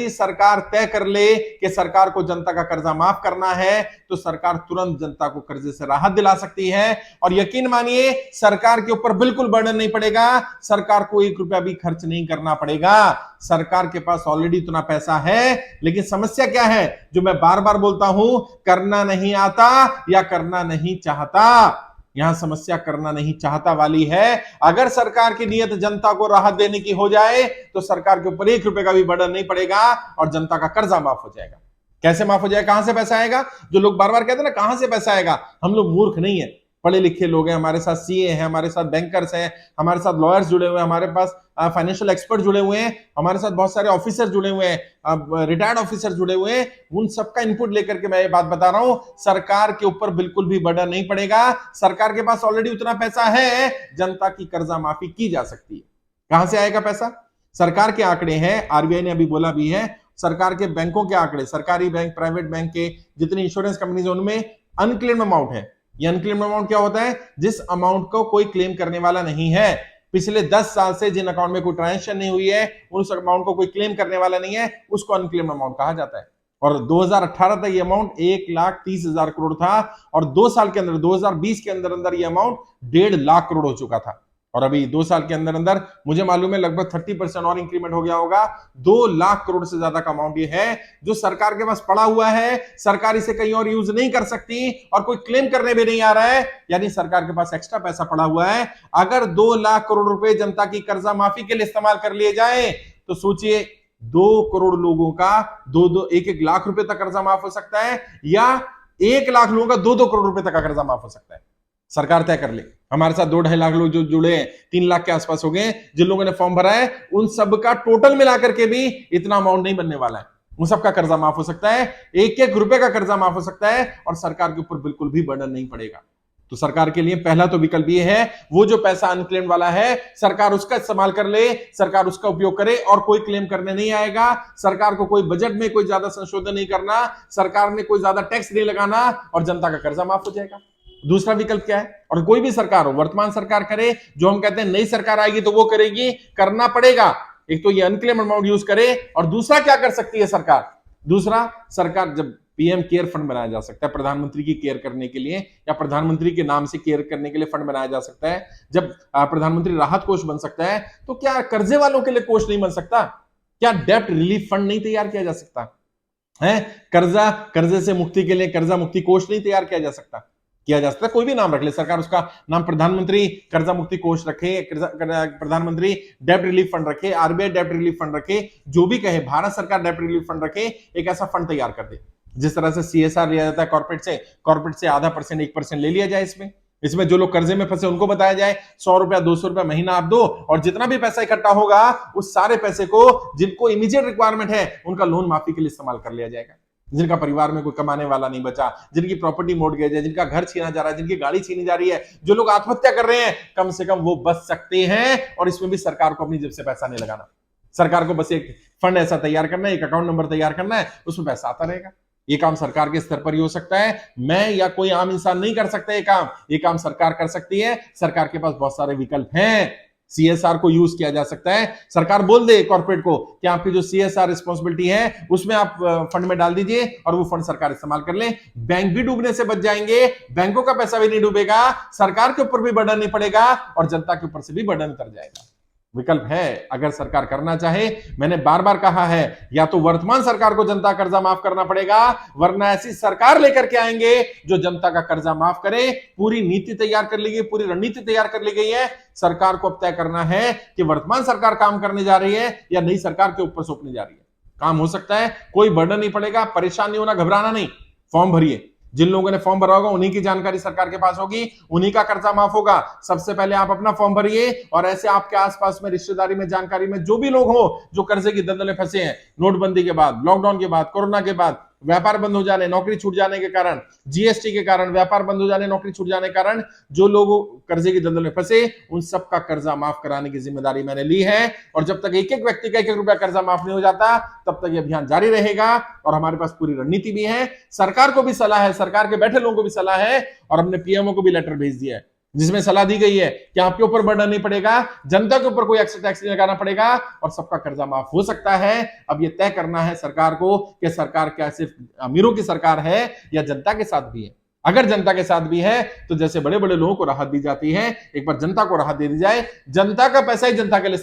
सरकार तय कर ले कि सरकार को जनता का कर्जा माफ करना है तो सरकार तुरंत जनता को कर्जे से राहत दिला सकती है। और यकीन मानिए सरकार के ऊपर बिल्कुल बर्डन नहीं पड़ेगा, सरकार को 1 रुपया भी खर्च नहीं करना पड़ेगा। सरकार के पास ऑलरेडी इतना पैसा है। लेकिन समस्या क्या है, जो मैं बार बार बोलता हूं, करना नहीं आता या करना नहीं चाहता। यहां समस्या करना नहीं चाहता वाली है। अगर सरकार की नीयत जनता को राहत देने की हो जाए तो सरकार के ऊपर 1 रुपए का भी बर्डन नहीं पड़ेगा और जनता का कर्जा माफ हो जाएगा। कैसे माफ हो जाएगा, कहां से पैसा आएगा? जो लोग बार बार कहते हैं ना कहां से पैसा आएगा, हम लोग मूर्ख नहीं है, पढ़े लिखे लोग हैं, हमारे साथ सीए हैं, हमारे साथ बैंकर्स हैं, हमारे साथ लॉयर्स जुड़े हुए हैं, हमारे पास फाइनेंशियल एक्सपर्ट जुड़े हुए हैं, हमारे साथ बहुत सारे ऑफिसर जुड़े हुए हैं, रिटायर्ड ऑफिसर जुड़े हुए हैं। उन सबका इनपुट लेकर के मैं ये बात बता रहा हूं, सरकार के ऊपर बिल्कुल भी बर्डन नहीं पड़ेगा। सरकार के पास ऑलरेडी उतना पैसा है, जनता की कर्जा माफी की जा सकती है। कहां से आएगा पैसा? सरकार के आंकड़े हैं, आरबीआई ने अभी बोला भी है, सरकार के बैंकों के आंकड़े, सरकारी बैंक, प्राइवेट बैंक के जितनी इंश्योरेंस कंपनीज है उनमें अनक्लेम्ड अमाउंट है। ये अनक्लेम्ड अमाउंट क्या होता है? जिस अमाउंट को कोई क्लेम करने वाला नहीं है, पिछले 10 साल से जिन अकाउंट में कोई ट्रांजैक्शन नहीं हुई है, उस अमाउंट को कोई क्लेम करने वाला नहीं है, उसको अनक्लेम्ड अमाउंट कहा जाता है। और 2018 तक ये अमाउंट 1,30,000 करोड़ था और 2 साल के अंदर 2020 के अंदर अंदर ये अमाउंट 1.5 लाख करोड़ हो चुका था। और अभी 2 साल के अंदर अंदर मुझे मालूम है लगभग 30% और इंक्रीमेंट हो गया होगा। 2 लाख करोड़ से ज्यादा का अमाउंट ये है जो सरकार के पास पड़ा हुआ है, सरकार इसे कहीं और यूज नहीं कर सकती और कोई क्लेम करने भी नहीं आ रहा है, यानी सरकार के पास एक्स्ट्रा पैसा पड़ा हुआ है। अगर 2 लाख करोड़ रुपए जनता की कर्जा माफी के लिए इस्तेमाल कर लिए जाए तो सोचिए 2 करोड़ लोगों का 1-1 लाख रुपए तक कर्जा माफ हो सकता है या 1 लाख लोगों का 2-2 करोड़ रुपए तक का कर्जा माफ हो सकता है। सरकार तय कर ले। हमारे साथ 2-2.5 लाख लोग जो जुड़े हैं, 3 लाख के आसपास हो गए जिन लोगों ने फॉर्म भरा है, उन सब का टोटल मिलाकर के भी इतना अमाउंट नहीं बनने वाला है। उन सबका कर्जा माफ हो सकता है, 1-1 रुपए का कर्जा माफ हो सकता है और सरकार के ऊपर बिल्कुल भी बर्डन नहीं पड़ेगा। तो सरकार के लिए पहला तो विकल्प ये है, वो जो पैसा अनक्लेम्ड वाला है सरकार उसका इस्तेमाल कर ले, सरकार उसका उपयोग करे और कोई क्लेम करने नहीं आएगा। सरकार को कोई बजट में कोई ज्यादा संशोधन नहीं करना, सरकार ने कोई ज्यादा टैक्स नहीं लगाना और जनता का कर्जा माफ हो जाएगा। दूसरा विकल्प क्या है? और कोई भी सरकार हो, वर्तमान सरकार करे, जो हम कहते हैं नई सरकार आएगी तो वो करेगी, करना पड़ेगा। एक तो ये अनक्लेम अमाउंट यूज करे और दूसरा क्या कर सकती है सरकार? दूसरा, सरकार जब पीएम केयर फंड बनाया जा सकता है प्रधानमंत्री की केयर करने के लिए, या प्रधानमंत्री के नाम से केयर करने के लिए फंड बनाया जा सकता है। जब प्रधानमंत्री राहत कोष बन सकता है तो क्या कर्जे वालों के लिए कोष नहीं बन सकता? क्या डेब्ट रिलीफ फंड नहीं तैयार किया जा सकता है? कर्जे से मुक्ति के लिए कर्जा मुक्ति कोष नहीं तैयार किया जा सकता? किया जा सकता है, कोई भी नाम रख ले सरकार, उसका नाम प्रधानमंत्री कर्जा मुक्ति कोष रखे, प्रधानमंत्री डेब्ट रिलीफ फंड रखे, आरबीआई डेब्ट रिलीफ फंड रखे, जो भी कहे, भारत सरकार डेब्ट रिलीफ फंड रखे, एक ऐसा फंड तैयार कर दे। जिस तरह से सीएसआर लिया जाता है कॉर्पोरेट से आधा परसेंट 1% ले लिया जाए। इसमें जो लोग कर्जे में फंसे उनको बताया जाए 100 रुपया 200 रुपया महीना आप दो और जितना भी पैसा इकट्ठा होगा उस सारे पैसे को जिनको इमीडिएट रिक्वायरमेंट है उनका लोन माफी के लिए इस्तेमाल कर लिया जाएगा। जिनका परिवार में कोई कमाने वाला नहीं बचा, जिनकी प्रॉपर्टी मॉर्गेज है, जिनका घर छीना जा रहा है, जिनकी गाड़ी छीनी जा रही है, जो लोग आत्महत्या कर रहे हैं, कम से कम वो बच सकते हैं। और इसमें भी सरकार को अपनी जेब से पैसा नहीं लगाना। सरकार को बस एक फंड ऐसा तैयार करना है, एक अकाउंट नंबर तैयार करना है, उसमें पैसा आता रहेगा। ये काम सरकार के स्तर पर ही हो सकता है, मैं या कोई आम इंसान नहीं कर सकता। ये काम सरकार कर सकती है। सरकार के पास बहुत सारे विकल्प हैं। सीएसआर को यूज किया जा सकता है। सरकार बोल दे कॉर्पोरेट को कि आपकी जो सीएसआर रिस्पांसिबिलिटी है उसमें आप फंड में डाल दीजिए और वो फंड सरकार इस्तेमाल कर ले। बैंक भी डूबने से बच जाएंगे, बैंकों का पैसा भी नहीं डूबेगा, सरकार के ऊपर भी बर्डन नहीं पड़ेगा और जनता के ऊपर से भी बर्डन उतर जाएगा। विकल्प है अगर सरकार करना चाहे। मैंने बार बार कहा है, या तो वर्तमान सरकार को जनता कर्जा माफ करना पड़ेगा, वरना ऐसी सरकार लेकर के आएंगे जो जनता का कर्जा माफ करे। पूरी नीति तैयार कर ली गई, पूरी रणनीति तैयार कर ली गई है। सरकार को अब तय करना है कि वर्तमान सरकार काम करने जा रही है या नई सरकार के ऊपर सौंपने जा रही है। काम हो सकता है, कोई बर्डन नहीं पड़ेगा, परेशान नहीं होना, घबराना नहीं। फॉर्म भरिए, जिन लोगों ने फॉर्म भरा होगा उन्हीं की जानकारी सरकार के पास होगी, उन्हीं का कर्जा माफ होगा। सबसे पहले आप अपना फॉर्म भरिए और ऐसे आपके आसपास में, रिश्तेदारी में, जानकारी में जो भी लोग हो जो कर्जे की दलदल में फंसे हैं, नोटबंदी के बाद, लॉकडाउन के बाद, कोरोना के बाद, व्यापार बंद हो जाने, नौकरी छूट जाने के कारण, जीएसटी के कारण, व्यापार बंद हो जाने, नौकरी छूट जाने के कारण जो लोग कर्जे की दलदल में फंसे, उन सबका कर्जा माफ कराने की जिम्मेदारी मैंने ली है। और जब तक एक एक व्यक्ति का 1-1 रुपया कर्जा माफ नहीं हो जाता तब तक ये अभियान जारी रहेगा। और हमारे पास पूरी रणनीति भी है, सरकार को भी सलाह है, सरकार के बैठे लोगों को भी सलाह है और हमने पीएमओ को भी लेटर भेज दिया है। जिसमें सलाह दी गई है कि आपके ऊपर बर्डन नहीं पड़ेगा, जनता के ऊपर कोई एक्स्ट्रा टैक्स नहीं लगाना पड़ेगा और सबका कर्जा माफ हो सकता है। अब यह तय करना है सरकार को कि सरकार क्या सिर्फ अमीरों की सरकार है या जनता के साथ भी है। अगर जनता के साथ भी है तो जैसे बड़े बड़े लोगों को राहत दी जाती है, एक बार जनता को राहत दे दी जाए। जनता का पैसा ही जनता के लिए